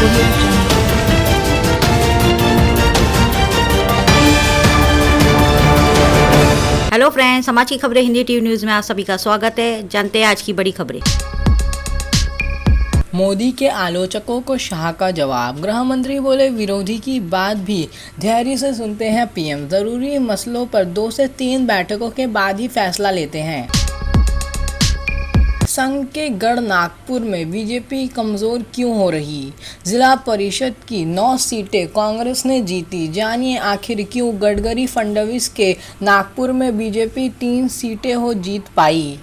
Audio Jungle. Hello friends, समाज की खबरें हिंदी टीवी न्यूज़ में आप सभी का स्वागत है। जानते हैं आज की बड़ी खबरें। मोदी के आलोचकों को शाह का जवाब। गृह मंत्री बोले, विरोधी की बात भी धैर्य से सुनते हैं पीएम। जरूरी मसलों पर 2 से 3 बैठकों के बाद ही फैसला लेते हैं। संघ के गढ़ नागपुर में बीजेपी कमजोर क्यों हो रही? जिला परिषद की 9 सीटें कांग्रेस ने जीती। जानिए आखिर क्यों गडकरी फडणवीस के नागपुर में बीजेपी 3 सीटें हो जीत पाई।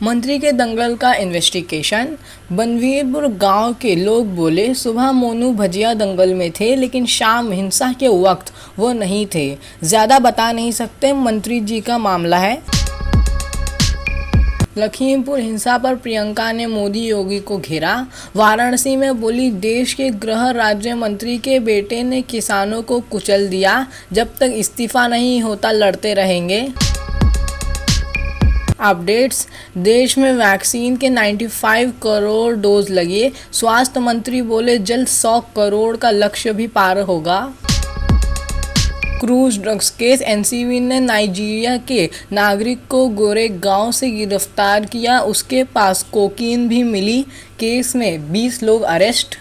मंत्री के दंगल का इन्वेस्टिगेशन। बनवीरपुर गांव के लोग बोले, सुबह मोनू भजिया दंगल में थे लेकिन शाम हिंसा के वक्त वो नहीं थे। ज्यादा बता नहीं सकते, मंत्री जी का मामला है। लखीमपुर हिंसा पर प्रियंका ने मोदी योगी को घेरा। वाराणसी में बोली, देश के गृह राज्य मंत्री के बेटे ने किसानों को कुचल दिया। जब तक इस्तीफा नहीं होता लड़ते रहेंगे। अपडेट्स। देश में वैक्सीन के 95 करोड़ डोज लगे। स्वास्थ्य मंत्री बोले, जल्द 100 करोड़ का लक्ष्य भी पार होगा। Cruise drugs case. एनसीबी ने नाइजीरिया के नागरिक को गोरेगांव से गिरफ्तार किया। उसके पास कोकीन भी मिली। केस में 20 लोग अरेस्ट।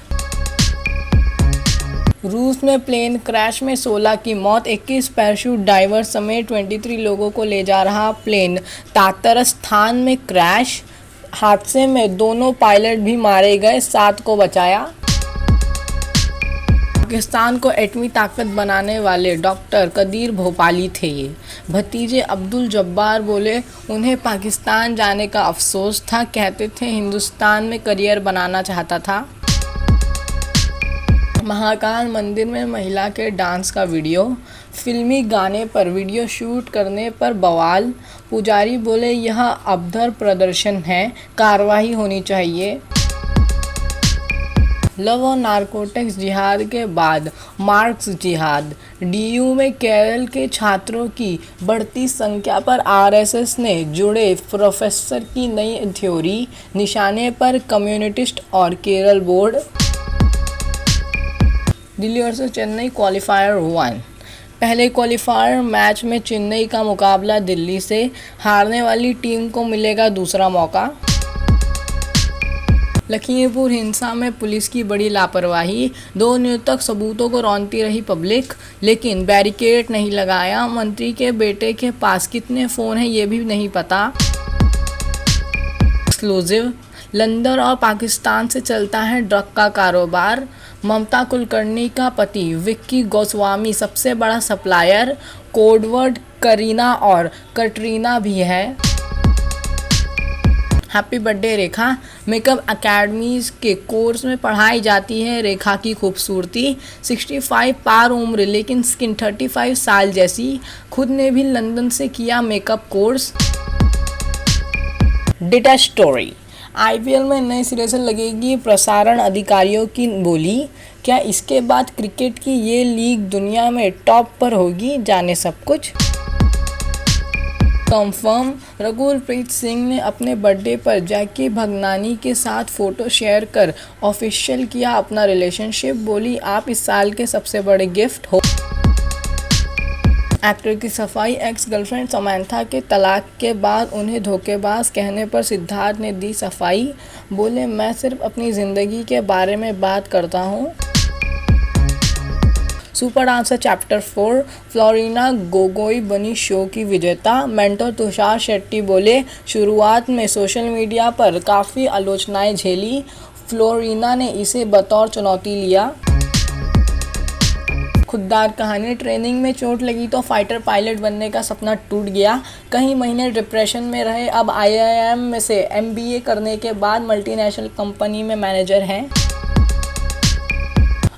रूस में प्लेन क्रैश में 16 की मौत। 21 पैराशूट डाइवर समेत 23 लोगों को ले जा रहा प्लेन तातरस्थान में क्रैश। हादसे में दोनों पायलट भी मारे गए, 7 को बचाया। पाकिस्तान को एटमी ताकत बनाने वाले डॉक्टर कदीर भोपाली थे ये। भतीजे अब्दुल जब्बार बोले, उन्हें पाकिस्तान जाने का अफसोस था। कहते थे हिंदुस्तान में करियर बनाना चाहता था। महाकाल मंदिर में महिला के डांस का वीडियो। फिल्मी गाने पर वीडियो शूट करने पर बवाल। पुजारी बोले, यह अभद्र प्रदर्शन है, कार्रवाई होनी चाहिए। लव और नारकोटिक्स जिहाद के बाद मार्क्स जिहाद। डीयू में केरल के छात्रों की बढ़ती संख्या पर आरएसएस ने जुड़े प्रोफेसर की नई थ्योरी। निशाने पर कम्युनिस्ट और Kerala board. Delhi versus Chennai qualifier 1। पहले क्वालिफायर मैच में चेन्नई का मुकाबला दिल्ली से। हारने वाली टीम को मिलेगा दूसरा मौका। लखीमपुर हिंसा में पुलिस की बड़ी लापरवाही। 2 नियुक्त सबूतों को रौंदती रही पब्लिक, लेकिन बैरिकेड नहीं लगाया। मंत्री के बेटे के पास कितने फ़ोन हैं ये भी नहीं पता। एक्सक्लूसिव। लंदन और पाकिस्तान से चलता है ड्रग का कारोबार। ममता कुलकर्णी का पति विक्की गोस्वामी सबसे बड़ा सप्लायर। कोडवर्ड करीना और कटरीना भी है। हैप्पी बर्थडे रेखा। मेकअप अकेडमीज के कोर्स में पढ़ाई जाती है रेखा की खूबसूरती। 65 पार उम्र लेकिन स्किन 35 साल जैसी। खुद ने भी लंदन से किया makeup course. Data story. IPL में नए सिरे से लगेगी प्रसारण अधिकारियों की बोली। क्या इसके बाद क्रिकेट की ये लीग दुनिया में टॉप पर होगी? जाने सब कुछ। कंफर्म। रघुलप्रीत सिंह ने अपने बर्थडे पर जैकी भगनानी के साथ फोटो शेयर कर ऑफिशियल किया अपना रिलेशनशिप। बोली, आप इस साल के सबसे बड़े गिफ्ट हो। एक्टर की सफाई। एक्स गर्लफ्रेंड समंथा के तलाक के बाद उन्हें धोखेबाज कहने पर सिद्धार्थ ने दी सफाई। बोले, मैं सिर्फ अपनी ज़िंदगी के बारे में बात करता हूँ। Super dancer chapter 4। Florina Gogoi बनी शो की विजेता। मेंटर तुषार शेट्टी बोले, शुरुआत में सोशल मीडिया पर काफ़ी आलोचनाएं झेली। फ्लोरिना ने इसे बतौर चुनौती लिया। खुददार कहानी। ट्रेनिंग में चोट लगी तो फाइटर पायलट बनने का सपना टूट गया। कई महीने डिप्रेशन में रहे। अब आईआईएम में से एमबीए करने के बाद मल्टीनेशनल कंपनी में मैनेजर हैं।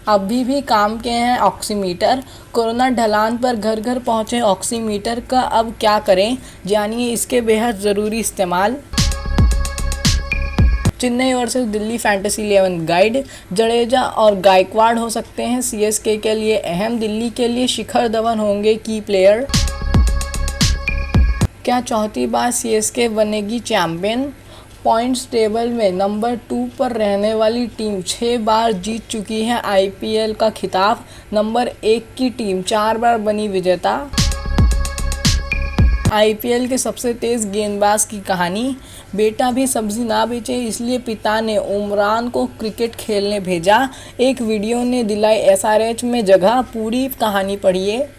अभी भी काम के हैं ऑक्सीमीटर। कोरोना ढलान पर घर घर पहुंचे ऑक्सीमीटर का अब क्या करें? जानिए इसके बेहद ज़रूरी इस्तेमाल। Chennai versus Delhi fantasy 11 guide. Jadeja और गायकवाड़ हो सकते हैं सीएसके के लिए अहम। दिल्ली के लिए शिखर धवन होंगे की प्लेयर। क्या चौथी बार सीएसके बनेगी चैंपियन? पॉइंट्स टेबल में नंबर 2 पर रहने वाली टीम 6 बार जीत चुकी है आईपीएल का खिताब। नंबर 1 की टीम 4 बार बनी विजेता। आईपीएल के सबसे तेज गेंदबाज की कहानी। बेटा भी सब्जी ना बेचे, इसलिए पिता ने उमरान को क्रिकेट खेलने भेजा। एक वीडियो ने दिलाई एसआरएच में जगह। पूरी कहानी पढ़िए।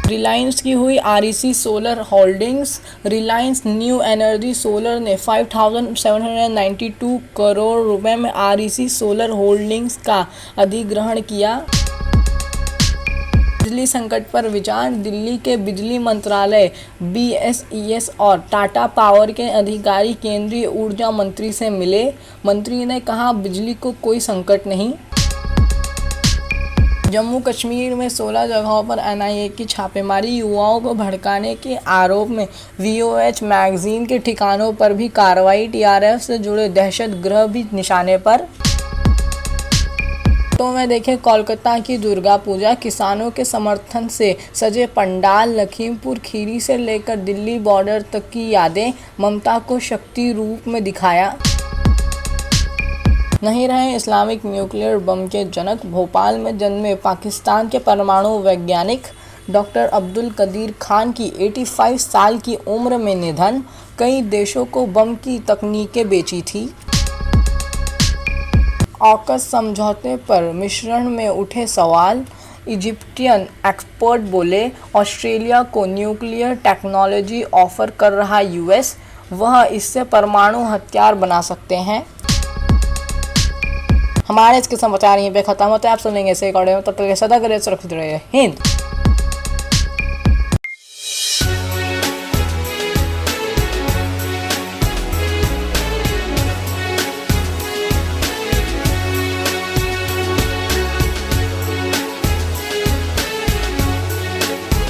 रिलायंस की हुई REC solar holdings. Reliance new energy solar ने 5,792 करोड़ रुपए में आरईसी सोलर होल्डिंग्स का अधिग्रहण किया। बिजली संकट पर विचार। दिल्ली के बिजली मंत्रालय बीएसईएस और टाटा पावर के अधिकारी केंद्रीय ऊर्जा मंत्री से मिले। मंत्री ने कहा, बिजली को कोई संकट नहीं। जम्मू कश्मीर में 16 जगहों पर एनआईए की छापेमारी। युवाओं को भड़काने के आरोप में वीओएच मैगजीन के ठिकानों पर भी कार्रवाई। टीआरएफ से जुड़े दहशतगर्द भी निशाने पर। तो में देखें कोलकाता की दुर्गा पूजा। किसानों के समर्थन से सजे पंडाल। लखीमपुर खीरी से लेकर दिल्ली बॉर्डर तक की यादें। ममता को शक्ति रूप में दिखाया। नहीं रहे इस्लामिक न्यूक्लियर बम के जनक। भोपाल में जन्मे पाकिस्तान के परमाणु वैज्ञानिक डॉक्टर अब्दुल कदीर खान की 85 साल की उम्र में निधन। कई देशों को बम की तकनीकें बेची थी। ऑकस समझौते पर मिश्रण में उठे सवाल। इजिप्टियन एक्सपर्ट बोले, ऑस्ट्रेलिया को न्यूक्लियर टेक्नोलॉजी ऑफर कर रहा यूएस। वह इससे परमाणु हथियार बना सकते हैं। हमारे इसके समाचार यहीं पे खत्म होते हैं। आप सुनेंगे ऐसे रिकॉर्डिंग, तब तक सदा करें सुरक्षित रहिए। हिंद।